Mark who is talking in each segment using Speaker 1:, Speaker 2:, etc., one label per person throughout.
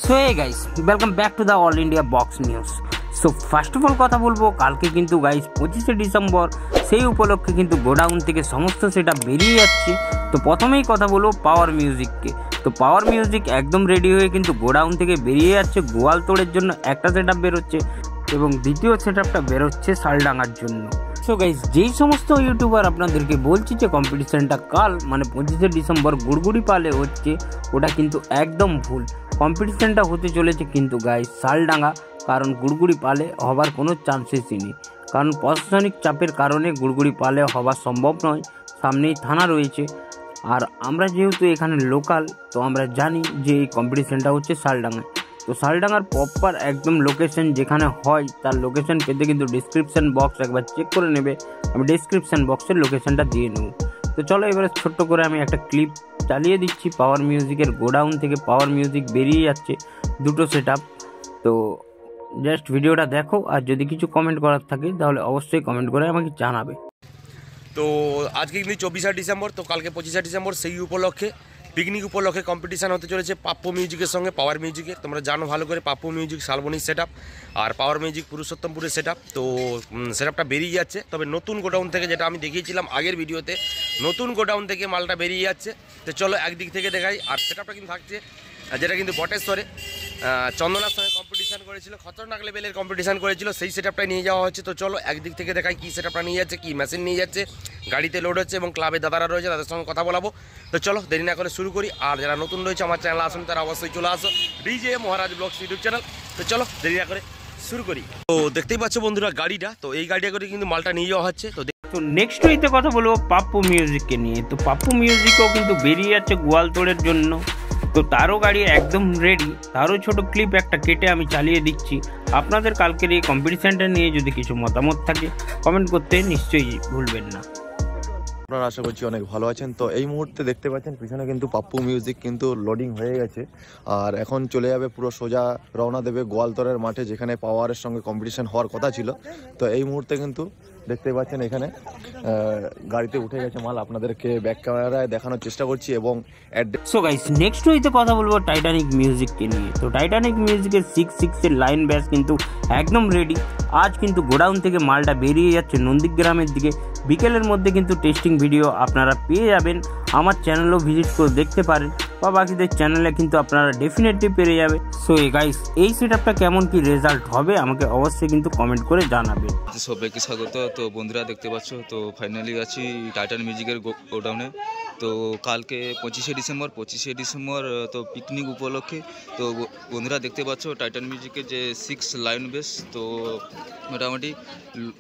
Speaker 1: So hey guys, welcome back to the all India box news. So first of all কথা বলবো, কালকে কিন্তু guys 25শে December, সেই উপলক্ষে কিন্তু গোডাউন থেকে সমস্ত সেটা বেরিয়ে যাচ্ছে। তো প্রথমেই কথা বলবো পাওয়ার মিউজিককে। তো পাওয়ার মিউজিক একদম রেডি হয়ে কিন্তু গোডাউন থেকে বেরিয়ে যাচ্ছে। গোয়ালতোড়ের জন্য একটা সেট আপ বেরোচ্ছে এবং দ্বিতীয় সেট আপটা বেরোচ্ছে শালডাঙ্গার জন্য। সো গাইস, যেই সমস্ত ইউটিউবার আপনাদেরকে বলছি যে কম্পিটিশনটা কাল মানে 25শে ডিসেম্বর গুড়গুড়ি পালে হচ্ছে, ওটা কিন্তু একদম ভুল। কম্পিটিশনটা হতে চলেছে কিন্তু গাইস শালডাঙ্গা, কারণ গুড়গুড়ি পালে হবার কোনো চান্সেসই নেই, কারণ প্রশাসনিক চাপের কারণে গুড়গুড়ি পালে হওয়া সম্ভব নয়। সামনেই থানা রয়েছে, আর আমরা যেহেতু এখানে লোকাল, তো আমরা জানি যে এই কম্পিটিশনটা হচ্ছে শালডাঙ্গায়। তো শালডাঙ্গার প্রপার একদম লোকেশন যেখানে হয়, তার লোকেশন পেতে কিন্তু ডিসক্রিপশান বক্স একবার চেক করে নেবে। আমি ডিসক্রিপশান বক্সের লোকেশনটা দিয়ে নেব। তো চলো এবারে ছোট্ট করে আমি একটা ক্লিপ চালিয়ে দিচ্ছি পাওয়ার মিউজিকের। গোডাউন থেকে পাওয়ার মিউজিক বেরিয়ে যাচ্ছে দুটো সেট আপ। তো জাস্ট ভিডিওটা দেখো, আর যদি কিছু কমেন্ট করার থাকে তাহলে অবশ্যই কমেন্ট করে আমাকে জানাবে।
Speaker 2: তো আজকে কিন্তু 24শে ডিসেম্বর, তো কালকে 25শে ডিসেম্বর, সেই উপলক্ষে পিকনিক উপলক্ষে কম্পিটিশান হতে চলেছে পাপ্পু মিউজিকের সঙ্গে পাওয়ার মিউজিকের। তোমরা জানো ভালো করে পাপ্পু মিউজিক শালবনির সেট আপ, আর পাওয়ার মিউজিক পুরুষোত্তমপুরের সেট আপ। তো সেট আপটা বেরিয়ে যাচ্ছে, তবে নতুন গোডাউন থেকে, যেটা আমি দেখিয়েছিলাম আগের ভিডিওতে, নতুন গোডাউন থেকে মালটা বেরিয়ে যাচ্ছে। তো চলো একদিক থেকে দেখাই। আর সেট আপটা কিন্তু থাকছে, যেটা কিন্তু বটেশ্বরে চন্দনার সঙ্গে কম্পিটিশান করেছিল, খতরনাক লেভেলের কম্পিটিশান করেছিল, সেই সেট আপটাই নিয়ে যাওয়া হচ্ছে। তো চলো একদিক থেকে দেখাই কী সেট আপটা নিয়ে যাচ্ছে, কী মেশিন নিয়ে যাচ্ছে, গাড়িতে লোড হচ্ছে, এবং ক্লাবে দাদারা রয়েছে, তাদের সঙ্গে কথা বলাবো। তো চলো দেরি না করে শুরু করি। আর যারা নতুন রয়েছে আমার চ্যানেল আসুন, তারা অবশ্যই চলে আসো ডিজে মহারাজ ব্লগস ইউটিউব চ্যানেল। তো চলো দেরি না করে শুরু করি। তো দেখতেই পাচ্ছ বন্ধুরা গাড়িটা, তো এই গাড়িটা করে কিন্তু মালটা নিয়ে যাওয়া হচ্ছে। তো
Speaker 1: নেক্সট উইতে কথা বলবো পাপ্পু মিউজিককে নিয়ে। তো পাপ্পু মিউজিকও কিন্তু বেরিয়ে যাচ্ছে গোয়ালতোড়ের জন্য। তো তারও গাড়ি একদম রেডি, তারও ছোট ক্লিপ একটা কেটে আমি চালিয়ে দিচ্ছি। আপনাদের কালকের এই কম্পিটিশানটা নিয়ে যদি কিছু মতামত থাকে কমেন্ট করতে নিশ্চয়ই ভুলবেন না।
Speaker 3: আপনারা আশা করছি অনেক ভালো আছেন। তো এই মুহূর্তে দেখতে পাচ্ছেন পিছনে কিন্তু পাপ্পু মিউজিক কিন্তু লোডিং হয়ে গেছে, আর এখন চলে যাবে পুরো সোজা রওনা দেবে গোয়ালতোড়ের মাঠে, যেখানে পাওয়ারের সঙ্গে কম্পিটিশন হওয়ার কথা ছিল। তো এই মুহূর্তে কিন্তু দেখতে পাচ্ছেন এখানে গাড়িতে উঠে গেছে মাল, আপনাদেরকে ব্যাক ক্যামেরায় দেখানোর চেষ্টা করছি। এবং
Speaker 1: সো গাইস, নেক্সট উইতে কথা বলবো টাইটানিক মিউজিককে নিয়ে। তো টাইটানিক মিউজিকের 6/6 লাইন ব্যাস কিন্তু একদম রেডি। আজ কিন্তু গোডাউন থেকে মালটা বেরিয়ে যাচ্ছে নন্দীগ্রামের দিকে। বিকেলের মধ্যে কিন্তু টেস্টিং ভিডিও আপনারা পেয়ে যাবেন। আমার চ্যানেলও ভিজিট করে দেখতে পারেন, বা বাকিদের চ্যানেলে কিন্তু আপনারা ডেফিনেটলি পেয়ে যাবে। সো গাইস, এই সেট আপটা কেমন কি রেজাল্ট হবে আমাকে অবশ্যই কিন্তু কমেন্ট করে জানাবেন।
Speaker 4: সবাইকে স্বাগত। তো বন্ধুরা দেখতে পাচ্ছ, তো ফাইনালি আছি টাইটান মিউজিকের গোডাউনে। তো কালকে 25শে ডিসেম্বর তো পিকনিক উপলক্ষে। তো বন্ধুরা দেখতে পাচ্ছ টাইটান মিউজিকের যে 6 লাইন বেস, তো মোটামুটি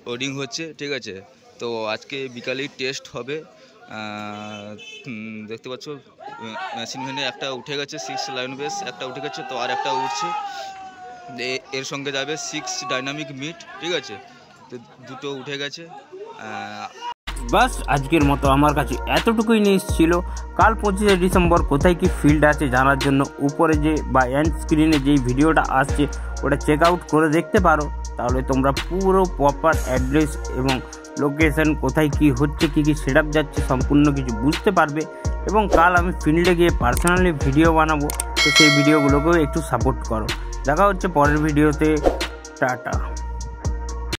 Speaker 4: লোডিং হচ্ছে, ঠিক আছে। তো আজকে বিকালেই টেস্ট হবে। দেখতে পাচ্ছ মেশিন ভ্যানে একটা উঠে গেছে 6 লাইন বেস, একটা উঠে গেছে, তো আর একটা উঠছে। এর সঙ্গে যাবে 6 ডাইনামিক মিট, ঠিক আছে। তো দুটো উঠে গেছে।
Speaker 1: বাস আজকের মতো আমার কাছে এতটুকুই নিউজ ছিল। কাল 25শে ডিসেম্বর কোথায় কি ফিল্ড আছে জানার জন্য উপরে যে বা এন্ড স্ক্রিনে যেই ভিডিওটা আসছে ওটা চেক আউট করে দেখতে পারো, তাহলে তোমরা পুরো প্রপার অ্যাড্রেস এবং লোকেশন, কোথায় কি হচ্ছে, কী কী সেট আপ যাচ্ছে, সম্পূর্ণ কিছু বুঝতে পারবে। এবং কাল আমি ফিল্ডে গিয়ে পার্সোনালি ভিডিও বানাবো, তো সেই ভিডিওগুলোকেও একটু সাপোর্ট করো। দেখা হচ্ছে পরের ভিডিওতে। টাটা।